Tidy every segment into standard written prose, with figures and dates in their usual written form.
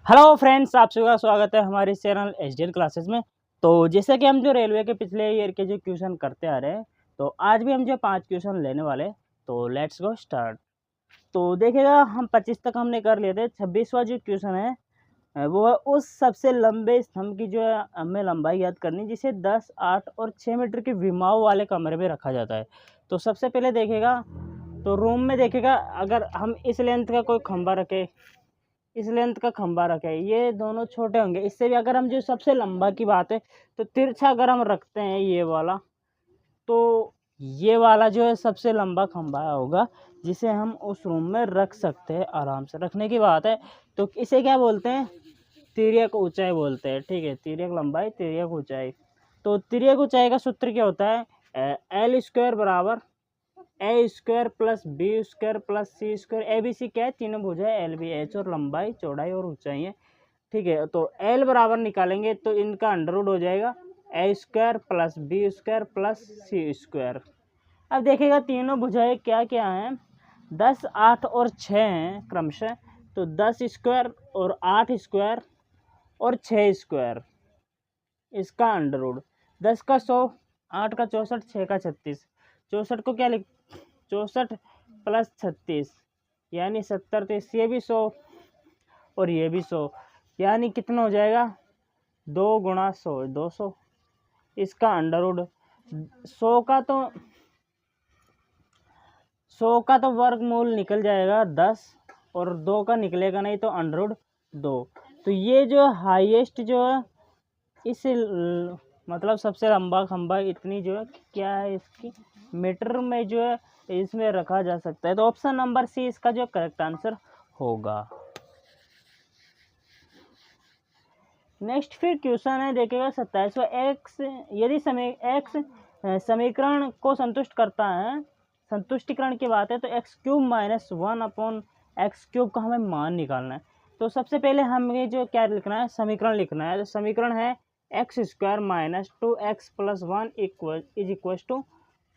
Hello friends, आप सभी का स्वागत है हमारे चैनल एचडीएल क्लासेस में। तो जैसे कि हम जो रेलवे के पिछले ईयर के जो क्वेश्चन करते आ रहे हैं, तो आज भी हम जो 5 क्वेश्चन लेने वाले हैं। तो लेट्स गो स्टार्ट। तो देखिएगा, हम 25 तक हमने कर लिए थे। 26वां जो क्वेश्चन है वो है उस सबसे लंबे स्तंभ की जो है हमें लंबाई याद करनी, जिसे 10, 8 और 6 मीटर की विमाओं वाले कमरे में रखा जाता है। तो सबसे पहले देखिएगा, तो रूम में देखिएगा, अगर हम इस लेंथ का कोई खंभा रखें, इस लेंथ का खंभा रखे, ये दोनों छोटे होंगे। इससे भी अगर हम जो सबसे लंबा की बात है, तो तिरछा अगर हम रखते हैं ये वाला, तो ये वाला जो है सबसे लंबा खंभा होगा, जिसे हम उस रूम में रख सकते हैं। आराम से रखने की बात है। तो इसे क्या बोलते हैं? तिर्यक ऊंचाई बोलते हैं। ठीक है, तिर्यक लंबाई, तिर्यक ऊंचाई। तो तिर्यक ऊंचाई का सूत्र क्या होता है? एल स्क्वायर बराबर a square plus b square plus c square. A b c क्या है? तीनों भुजा है, एल बी एच, और लंबाई, चौड़ाई और ऊंचाई है। ठीक है, तो एल बराबर निकालेंगे तो इनका अंडर रूट हो जाएगा a square plus b square plus c square. अब देखिएगा, तीनों भुजाएं क्या क्या हैं? 10, 8 और 6 हैं क्रमशः। तो 10 स्क्वायर और 8 स्क्वायर और 6 स्क्वायर, इसका अंडर रूट। 10 का 100, 8 का 64, 6 का 36। 64 को क्या लिख 64 प्लस 36 यानी 70। तो ये भी 100 और ये भी 100, यानी कितना हो जाएगा? 2 गुणा 100, 200। इसका अंडर रूट 100 का तो 100 का तो वर्गमूल निकल जाएगा 10, और 2 का निकलेगा नहीं, तो अंडर रूट 2। तो ये जो हाईएस्ट जो है, इस मतलब सबसे लंबा खंभा इतनी जो है क्या है, इसकी मीटर में जो है इसमें रखा जा सकता है। तो ऑप्शन नंबर सी इसका जो करेक्ट आंसर होगा। नेक्स्ट फिर क्वेश्चन है, देखिएगा 27वां। एक्स यदि एक्स समीकरण को संतुष्ट करता है, संतुष्टिकरण की बात है, तो एक्स क्यूब माइनस 1/x³ का हमें मान निकालना है। तो सबसे पहले हमें जो क्या लिखना है? समीकरण लिखना है। तो समीकरण है x square minus 2x plus 1 is equal to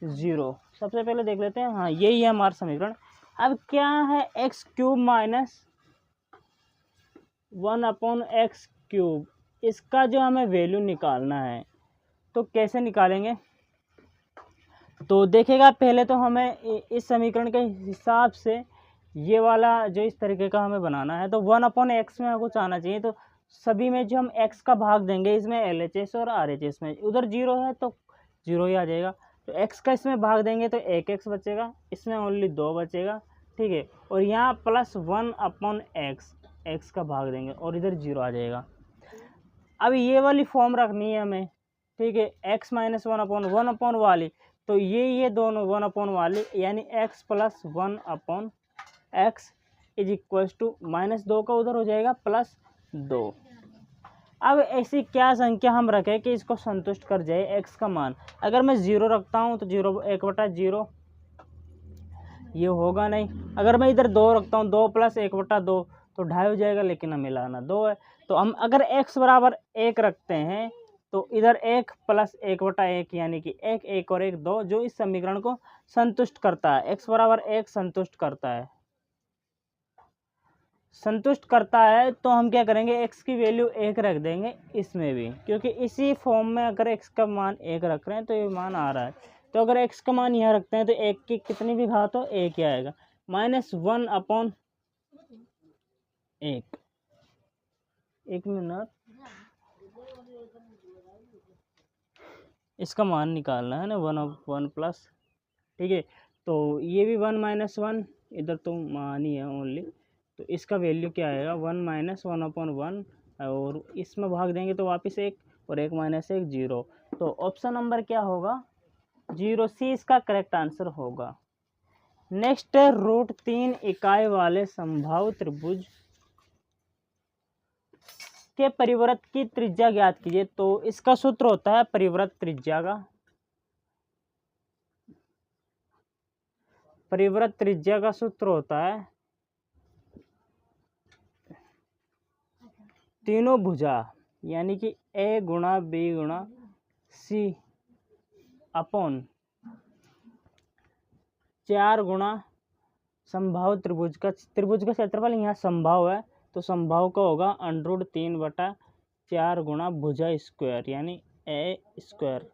0। सबसे पहले देख लेते हैं, हाँ यही है हमारा समीकरण। अब क्या है? एक्स क्यूब माइनस 1/x³, इसका जो हमें वैल्यू निकालना है, तो कैसे निकालेंगे? तो देखिएगा, पहले तो हमें इस समीकरण के हिसाब से ये वाला जो इस तरीके का हमें बनाना है। तो 1/x में कुछ आना चाहिए। तो सभी में जो हम x का भाग देंगे, इसमें LHS और RHS में, उधर 0 है तो 0 ही आ जाएगा। तो x का इसमें भाग देंगे तो 1x बचेगा, इसमें ओनली 2 बचेगा। ठीक है, और यहाँ प्लस 1/x, x का भाग देंगे और इधर 0 आ जाएगा। अब ये वाली फॉर्म रखनी है हमें। ठीक है, x माइनस 1/1 वाली, तो ये दोनों 1 वाली, यानी x plus 1/x is equal to -2 का उधर हो जाएगा प्लस 2। अब ऐसी क्या संख्या हम रखें कि इसको संतुष्ट कर जाए x का मान? अगर मैं 0 रखता हूँ तो 0 1/0 ये होगा नहीं। अगर मैं इधर 2 रखता हूँ, 2 प्लस 1/2 तो 2.5 हो जाएगा, लेकिन हमें लाना 2 है। तो हम अगर x बराबर 1 रखते हैं, तो इधर 1 प्लस 1/1 यानी कि 1, 1 और 1 2, जो इस समीकरण को संतुष्ट करता है। x बराबर 1 संतुष्ट करता है, संतुष्ट करता है। तो हम क्या करेंगे? x की वैल्यू 1 रख देंगे इसमें भी, क्योंकि इसी फॉर्म में अगर x का मान 1 रख रहे हैं तो ये मान आ रहा है। तो अगर x का मान यहाँ रखते हैं तो 1 की कितनी भी घात हो 1 ही आएगा। -1/1, एक मिनट, इसका मान निकालना है ना, 1/1 प्लस। ठीक है, तो ये भी 1 - 1, इधर तो मान ही है ओनली। तो इसका वैल्यू क्या आएगा? 1 - 1/1, और इसमें भाग देंगे तो वापस 1, और 1 - 1 0। तो ऑप्शन नंबर क्या होगा? 0, सी इसका करेक्ट आंसर होगा। नेक्स्ट है √3 इकाई वाले समबाहु त्रिभुज के परिवृत्त की त्रिज्या ज्ञात कीजिए। तो इसका सूत्र होता है परिवृत्त त्रिज्या का। परिवृत्त त्रिज्या का सूत्र होता है तीनों भुजा, यानी कि a गुणा b गुणा c अपॉन 4 गुणा समबाहु त्रिभुज का क्षेत्रफल। यहाँ समबाहु है तो संभाव का होगा √3/4 गुणा भुजा स्क्वायर यानी ए स्क्वायर।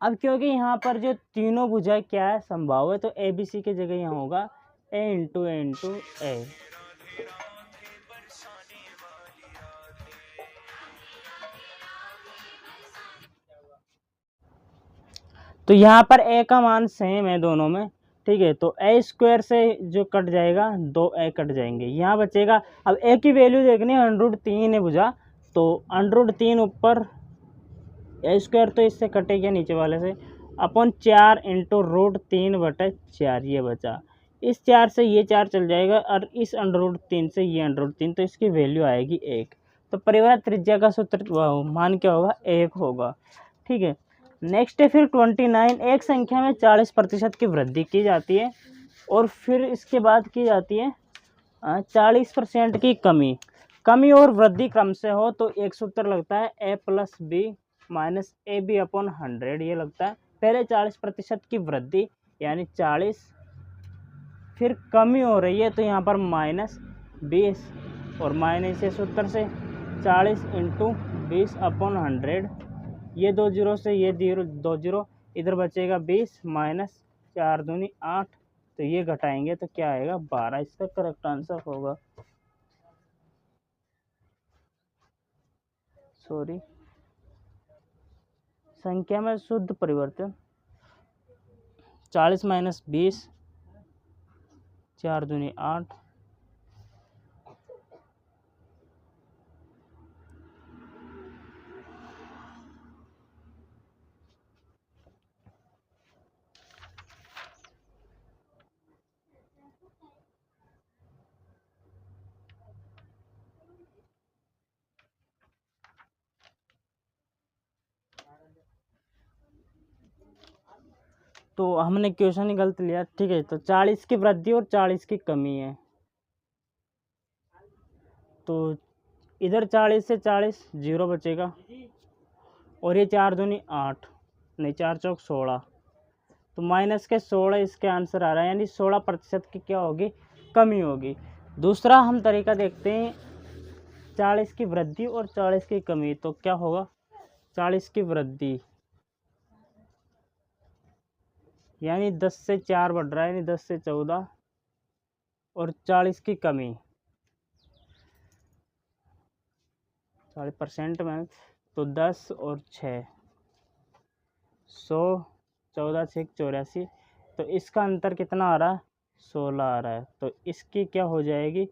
अब क्योंकि यहाँ पर जो तीनों भुजा क्या है, संभाव है, तो ए बी सी की जगह यहाँ होगा ए इंटू ए। तो यहाँ पर ए का मान सेम है दोनों में, ठीक है। तो ए स्क्वायर से जो कट जाएगा 2a कट जाएंगे, यहाँ बचेगा। अब ए की वैल्यू देखनी है, √3 है भुजा, तो √3 ऊपर ए स्क्वायर तो इससे कटेगा नीचे वाले से, अपन 4 इंटू √3/4 ये बचा। इस 4 से ये 4 चल जाएगा और इस √3 से ये √3, तो इसकी वैल्यू आएगी 1। तो परिवर्त त्रिज्या का सूत्र मान क्या होगा, 1 होगा, ठीक है। नेक्स्ट है फिर 29। एक संख्या में 40% की वृद्धि की जाती है और फिर इसके बाद की जाती है 40% की कमी और वृद्धि क्रम से हो तो एक सूत्र लगता है a + b - ab/100 ये लगता है। पहले 40% की वृद्धि यानी 40, फिर कमी हो रही है तो यहाँ पर -20 और माइनस ये सूत्र से 40 × 20/100, ये 2 जीरो से ये 2 जीरो, इधर बचेगा 20 - 4 दूनी 8, तो ये घटाएंगे तो क्या आएगा 12, इसका करेक्ट आंसर होगा। सॉरी, संख्या में शुद्ध परिवर्तन 40 - 20, 4 दूनी 8, तो हमने क्वेश्चन ही गलत लिया, ठीक है। तो 40 की वृद्धि और 40 की कमी है, तो इधर 40 से 40 जीरो बचेगा और ये 4 दूनी 8, नहीं 4 चौक 16, तो माइनस के 16 इसके आंसर आ रहा है, यानी 16% की क्या होगी, कमी होगी। दूसरा हम तरीका देखते हैं 40 की वृद्धि और 40 की कमी, तो क्या होगा 40 की वृद्धि यानी 10 से 4 बढ़ रहा है, यानी 10 से 14, और 40 की कमी 40% में तो 10 और 6 100, 14 6 84, तो इसका अंतर कितना आ रहा है 16 आ रहा है, तो इसकी क्या हो जाएगी,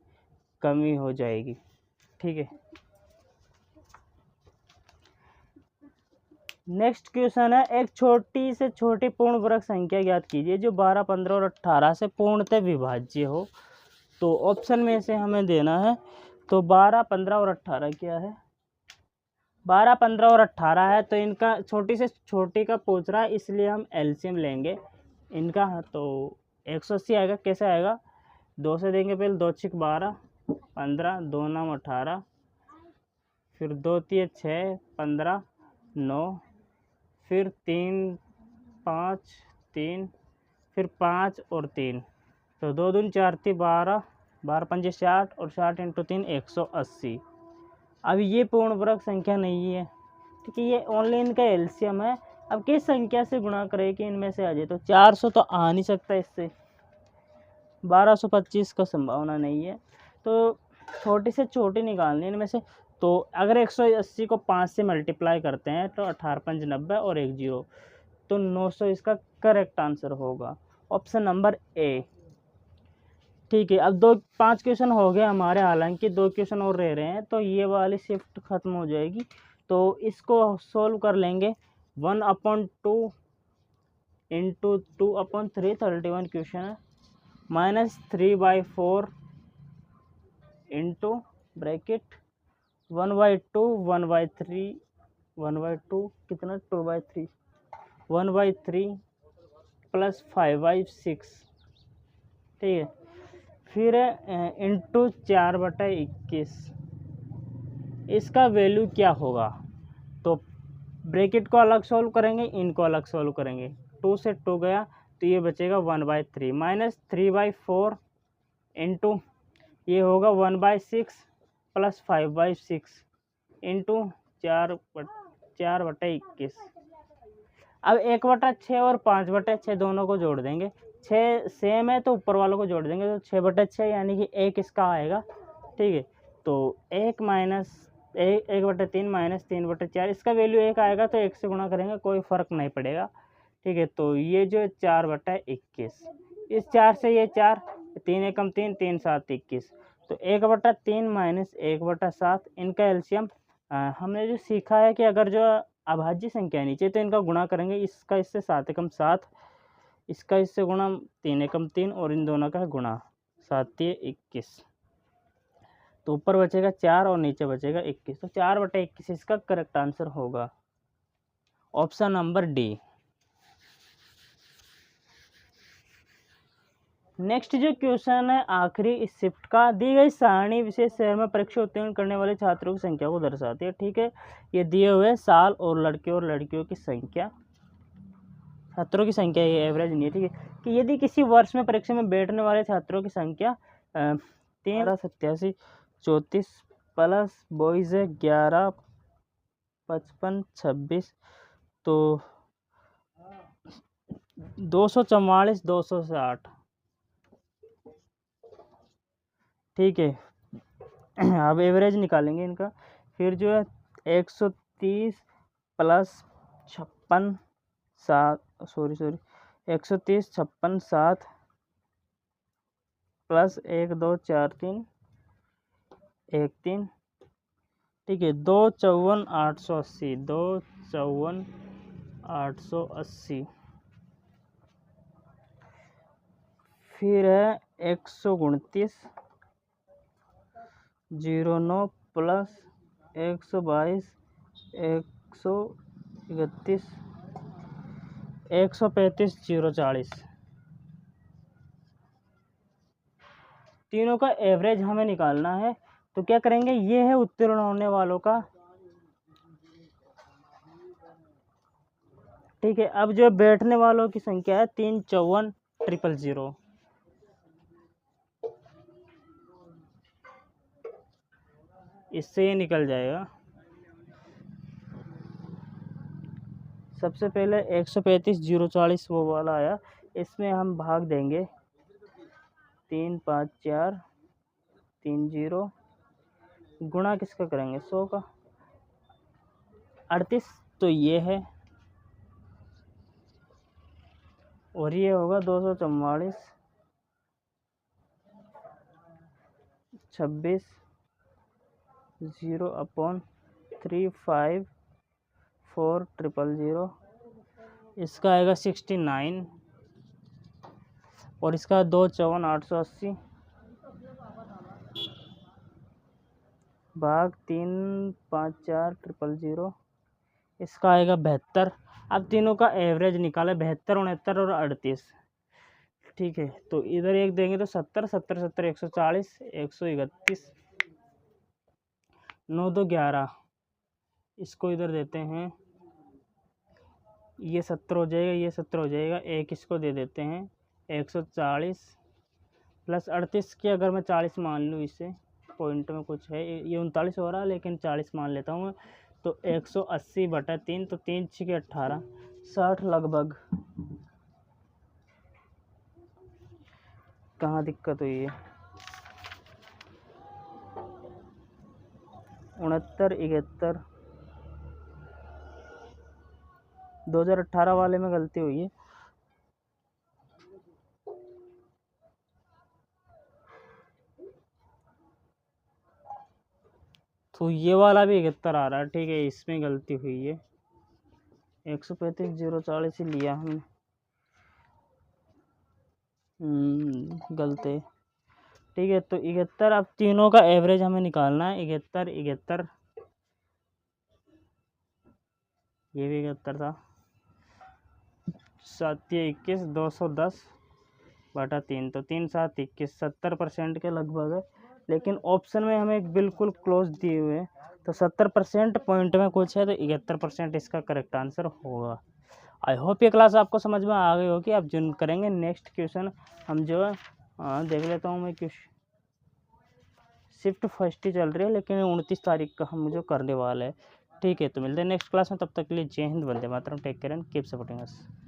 कमी हो जाएगी, ठीक है। नेक्स्ट क्वेश्चन है, एक छोटी से छोटी पूर्ण वर्ग संख्या ज्ञात कीजिए जो 12, 15 और 18 से पूर्णतः विभाज्य हो। तो ऑप्शन में से हमें देना है, तो 12, 15 और 18 क्या है, 12, 15 और 18 है, तो इनका छोटी से छोटी का पूछ रहा है, इसलिए हम एलसीएम लेंगे इनका। तो 180 आएगा, कैसे आएगा, 2 से देंगे, पहले 2 6 12, 15, 2 9 18, फिर 2 3 6 15 9, फिर 3 5 3, फिर 5 और 3, तो 2 दूनी 4 थी 12, 12 पंजे 60 और 60 × 3 180। अब ये पूर्ण वर्ग संख्या नहीं है, ठीक है, ये ओनली इनका एलसीएम है। अब किस संख्या से गुणा करें कि इनमें से आ जाए, तो 400 तो आ नहीं सकता इससे, 1225 का संभावना नहीं है, तो छोटी से छोटी निकालनी है इनमें से। तो अगर 180 को 5 से मल्टीप्लाई करते हैं तो 18 5 90 और 1 0, तो 900 इसका करेक्ट आंसर होगा, ऑप्शन नंबर ए, ठीक है। अब 5 क्वेश्चन हो गए हमारे, हालांकि 2 क्वेश्चन और रह रहे हैं, तो ये वाली शिफ्ट खत्म हो जाएगी, तो इसको सोल्व कर लेंगे। 1/2 × 2/3 31 क्वेश्चन है, -3/4 इंटू ब्रैकेट 1/2 1/3 1/2 कितना 2/3 1/3 + 5/6, ठीक है। फिर इंटू 4/21, इसका वैल्यू क्या होगा, तो ब्रैकेट को अलग सोल्व करेंगे, इनको अलग सोल्व करेंगे, 2 से 2 गया तो ये बचेगा 1/3 -3/4 इंटू ये होगा 1/6 प्लस 5/6 इंटू 4/21। अब 1/6 और 5/6 दोनों को जोड़ देंगे। 6 सेम है तो ऊपर वालों को जोड़ देंगे, तो 6/6 यानी कि 1 इसका आएगा। ठीक है, तो 1/3 माइनस 3/4, इसका वैल्यू 1 आएगा तो 1 से गुणा करेंगे, कोई फ़र्क नहीं पड़ेगा। ठीक है, तो ये जो 4/21, इस 4 से ये 4, 3 एकम 3, 3 7 21, तो 1/3 माइनस 1/7, इनका एलसीएम हमने जो सीखा है कि अगर जो अभाज्य संख्या नीचे तो इनका गुणा करेंगे, इसका इससे 7 एकम 7, इसका इससे गुणा 3 एकम 3, और इन दोनों का गुणा 7 21, तो ऊपर बचेगा 4 और नीचे बचेगा 21, तो 4/21 इसका करेक्ट आंसर होगा, ऑप्शन नंबर डी। नेक्स्ट जो क्वेश्चन है आखिरी इस शिफ्ट का, दी गई सारणी विशेष शहर में परीक्षा उत्तीर्ण करने वाले छात्रों की संख्या को दर्शाती है। ठीक है, ये दिए हुए साल और लड़के और लड़कियों की संख्या, छात्रों की संख्या, ये एवरेज नहीं है। ठीक है, कि यदि किसी वर्ष में परीक्षा में बैठने वाले छात्रों की संख्या 1387 34 प्लस बॉयज़ है 11 55 26, तो 244 260। ठीक है, अब एवरेज निकालेंगे इनका, फिर जो है 130 प्लस 56 7 130 56 7 प्लस 1 2 4 3 1 3। ठीक है, 2 54 880, 2 54 880, फिर है 129 09 प्लस 122 131 135 040, तीनों का एवरेज हमें निकालना है। तो क्या करेंगे, ये है उत्तीर्ण होने वालों का। ठीक है, अब जो बैठने वालों की संख्या है 354 000, इससे ये निकल जाएगा। सबसे पहले 135 040 वो वाला आया, इसमें हम भाग देंगे 3 5 4 3 0, गुणा किसका करेंगे 100 का 38, तो ये है, और ये होगा 244 26 0/354 000, इसका आएगा 69, और इसका 2 54 880 भाग 3 5 4 000, इसका आएगा 72। अब तीनों का एवरेज निकाले, 72 69 और 38। ठीक है, तो इधर एक देंगे तो 70 70 70 140 131 9 2 11, इसको इधर देते हैं, ये 70 हो जाएगा, ये 70 हो जाएगा, एक इसको दे देते हैं 140 प्लस 38 की अगर मैं 40 मान लूँ, इससे पॉइंट में कुछ है, ये 39 हो रहा है लेकिन 40 मान लेता हूँ मैं, तो 180/3, तो 3 6 18 60 लगभग। कहाँ दिक्कत हुई है, 69 71 2018 वाले में गलती हुई है। तो ये वाला भी 71 आ रहा है। ठीक है, इसमें गलती हुई है, 135 040 ही लिया हमने, गलत है। ठीक है, तो 71, अब तीनों का एवरेज हमें निकालना है, 71 71, ये भी 71 था, 7 21 210/3, तो 3 7 21, 70% के लगभग है, लेकिन ऑप्शन में हमें बिल्कुल क्लोज दिए हुए हैं, तो 70% पॉइंट में कुछ है, तो 71% इसका करेक्ट आंसर होगा। आई होप ये क्लास आपको समझ में आ गई होगी। अब जो करेंगे नेक्स्ट क्वेश्चन हम जो है देख लेता हूँ मैं, क्वेश्चन शिफ्ट फर्स्ट ही चल रही है, लेकिन 29 तारीख का हम जो करने वाले हैं। ठीक है, तो मिलते हैं नेक्स्ट क्लास में, तब तक के लिए जय हिंद, वंदे मातरम, take care and keep supporting us.